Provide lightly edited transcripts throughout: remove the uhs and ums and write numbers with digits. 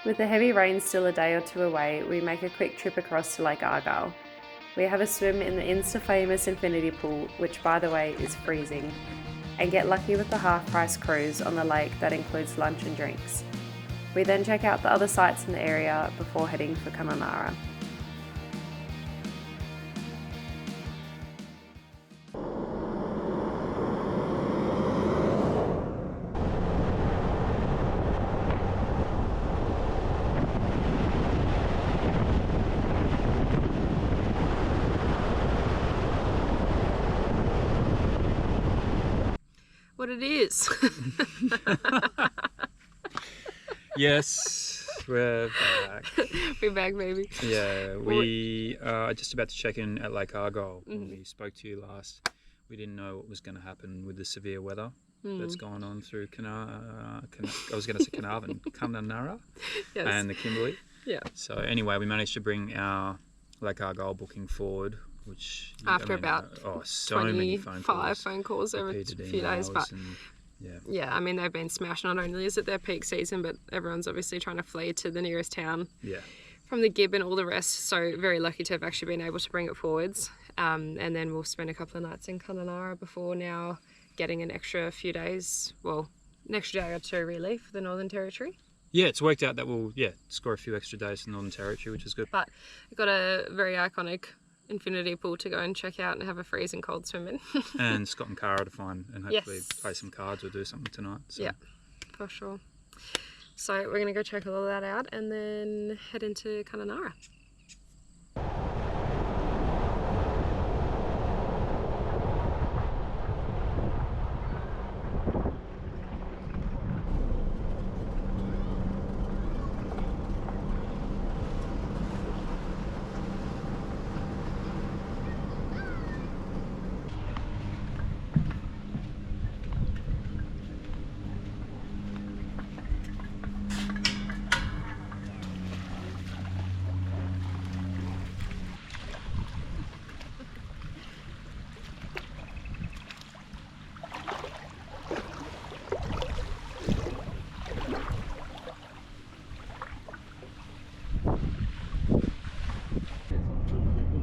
With the heavy rain still a day or two away, we make a quick trip across to Lake Argyle. We have a swim in the insta-famous infinity pool, which by the way is freezing, and get lucky with the half-price cruise on the lake that includes lunch and drinks. We then check out the other sites in the area before heading for Kununurra. What it is. Yes, we're back. We're back, baby. Yeah, we are just about to check in at Lake Argyle. When we spoke to you last, we didn't know what was going to happen with the severe weather that's gone on through Kununurra, Yes. and the Kimberley. Yeah. So anyway, we managed to bring our Lake Argyle booking forward, which After about so many phone calls over a few days, but yeah, I mean they've been smashed. Not only is it their peak season, but everyone's obviously trying to flee to the nearest town from the Gib and all the rest. So very lucky to have actually been able to bring it forwards, and then we'll spend a couple of nights in Kununurra before now getting an extra few days, well, an extra day or two really for the Northern Territory. Yeah, it's worked out that we'll score a few extra days in the Northern Territory, which is good. But we've got a very iconic infinity pool to go and check out and have a freezing cold swim in. And Scott and Cara to find and hopefully play some cards or do something tonight. So. Yeah, for sure. So we're going to go check all of that out and then head into Kununurra.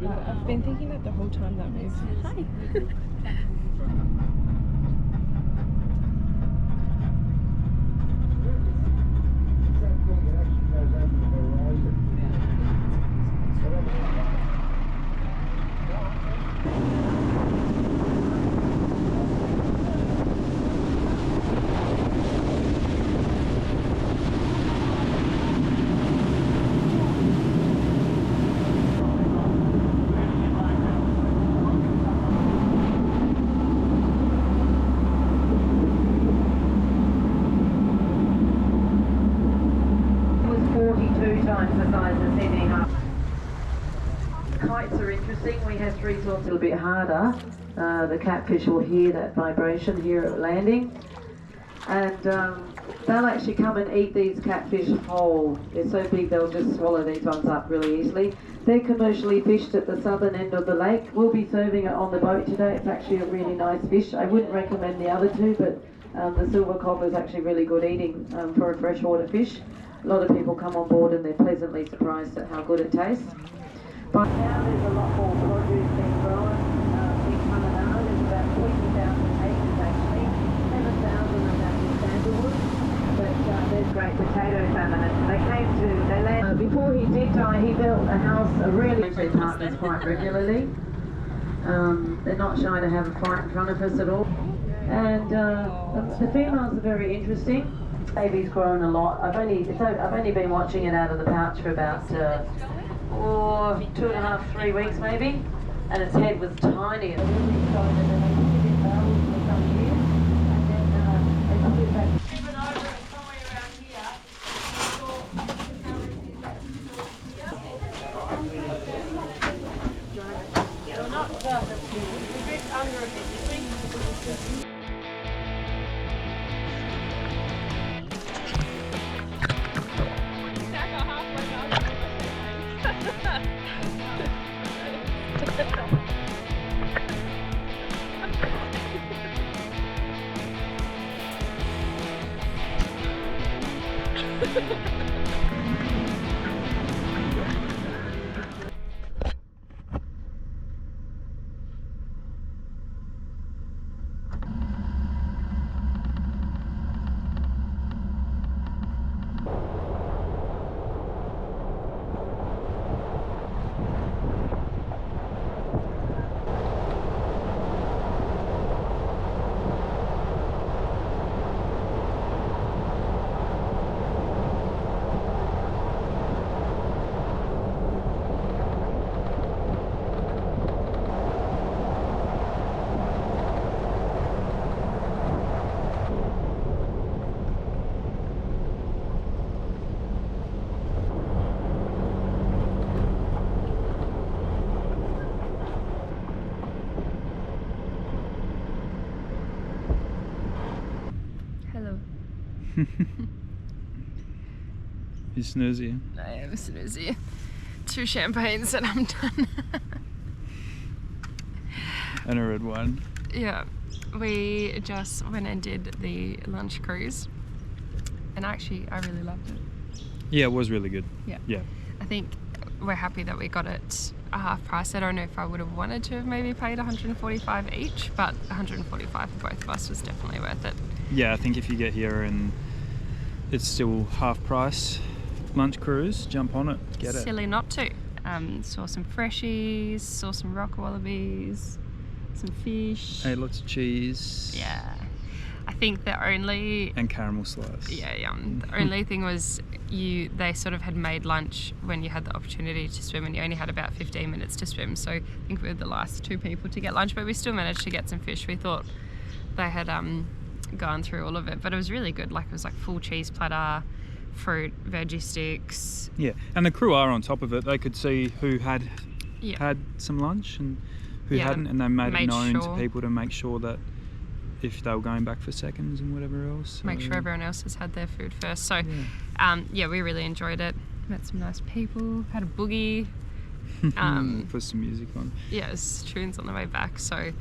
I've been thinking that the whole time that we've... Hi! Kites are interesting. We have three sorts, a little bit harder. The catfish will hear that vibration here at landing, and they'll actually come and eat these catfish whole. They're so big they'll just swallow these ones up really easily. They're commercially fished at the southern end of the lake. We'll be serving it on the boat today. It's actually a really nice fish. I wouldn't recommend the other two, but the silver cobber is actually really good eating for a freshwater fish. A lot of people come on board and they're pleasantly surprised at how good it tastes. But now there's a lot more produce being grown in Kununurra. There's about 40,000 acres actually, 7,000 of that is sandalwood. But there's great potato famine. They landed. Before he did die, he built a house, a really great partners quite regularly. They're not shy to have a fight in front of us at all. And the females are very interesting. Baby's grown a lot. I've only been watching it out of the pouch for about 2.5, 3 weeks maybe, and its head was tiny. You snoozy? I am snoozy. 2 champagnes and I'm done. And a red wine. Yeah, we just went and did the lunch cruise, and actually I really loved it. Yeah, it was really good. Yeah. I think we're happy that we got it a half price. I don't know if I would have wanted to have maybe paid 145 each, but 145 for both of us was definitely worth it. Yeah, I think if you get here and it's still half price lunch cruise, jump on it, get it. Silly not to. Saw some freshies, saw some rock wallabies, some fish. Ate lots of cheese. Yeah. I think the only... And caramel slice. Yeah. The only thing was they sort of had made lunch when you had the opportunity to swim, and you only had about 15 minutes to swim. So I think we were the last 2 people to get lunch, but we still managed to get some fish. We thought they had gone through all of it, but it was really good. Like, it was like full cheese platter, fruit, veggie sticks. Yeah, and the crew are on top of it. They could see who had had some lunch and who hadn't, and they made it known to people to make sure that if they were going back for seconds and whatever else. Make sure everyone else has had their food first. So, we really enjoyed it. Met some nice people, had a boogie. Put some music on. Yeah, there's tunes on the way back. So,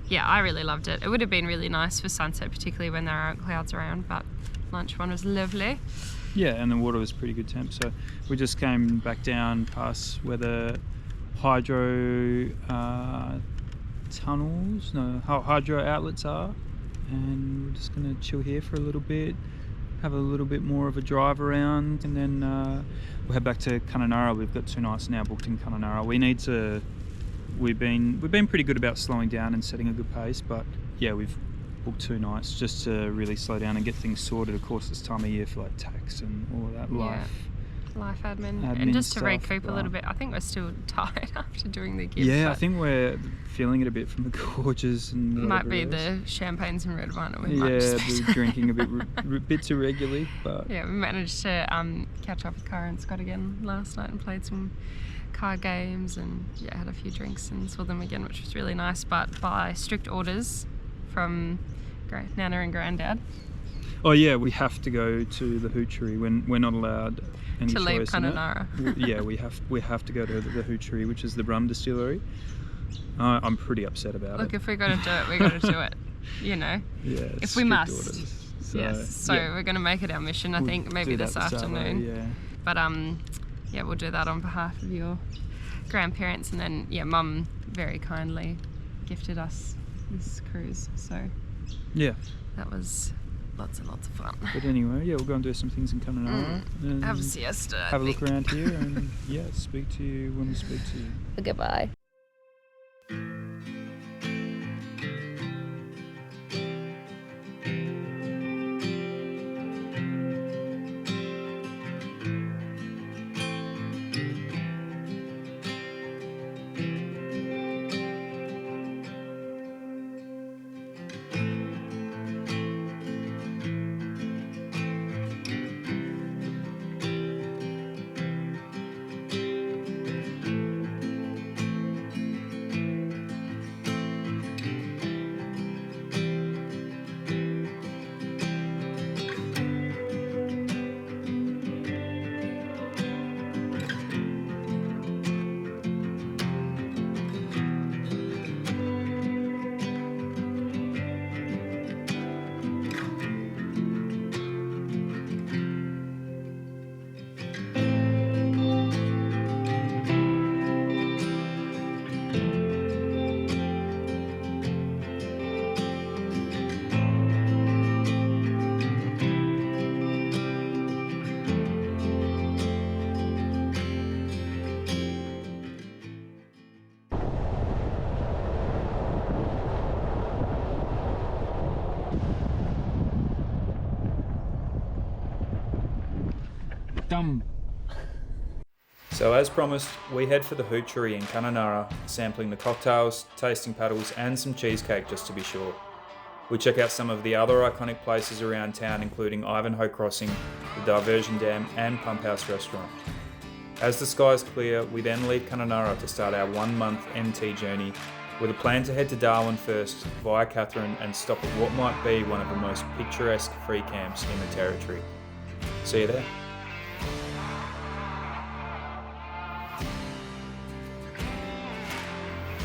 yeah, I really loved it. It would have been really nice for sunset, particularly when there aren't clouds around, but lunch one was lovely. Yeah, and the water was pretty good temp. So we just came back down past where the hydro hydro outlets are, and we're just going to chill here for a little bit, have a little bit more of a drive around, and then we'll head back to Kununurra. We've got 2 nights now booked in Kununurra. We've been pretty good about slowing down and setting a good pace, but yeah, we've booked 2 nights just to really slow down and get things sorted. Of course, this time of year for like tax and all of that life admin and just to recoup a little bit. I think we're still tired after doing the gig. Yeah, I think we're feeling it a bit from the gorges and might be the champagnes and red wine that we we're drinking a bit too regularly, but yeah, we managed to catch up with Cara and Scott again last night and played some card games and had a few drinks and saw them again, which was really nice, but by strict orders from Nana and Granddad. Oh yeah, we have to go to the hoochery when we're not allowed any to leave choice Kununurra. Yeah, we have to go to the hoochery, which is the rum distillery. I'm pretty upset about it. Look, if we got to do it, we got to do it. You know. Yeah. If we must. Orders. So, yes. So we're going to make it our mission. I think maybe this afternoon. Yeah. But we'll do that on behalf of your grandparents, and then Mum very kindly gifted us this cruise. So yeah, that was lots and lots of fun. But anyway, we'll go and do some things in Kununurra. Have a siesta. Have a look around here, and speak to you when we speak to you. Goodbye. So as promised, we head for the hoochery in Kununurra, sampling the cocktails, tasting paddles and some cheesecake just to be sure. We check out some of the other iconic places around town, including Ivanhoe Crossing, the Diversion Dam and Pump House Restaurant. As the skies clear, we then leave Kununurra to start our 1-month MT journey with a plan to head to Darwin first via Katherine and stop at what might be one of the most picturesque free camps in the Territory. See you there.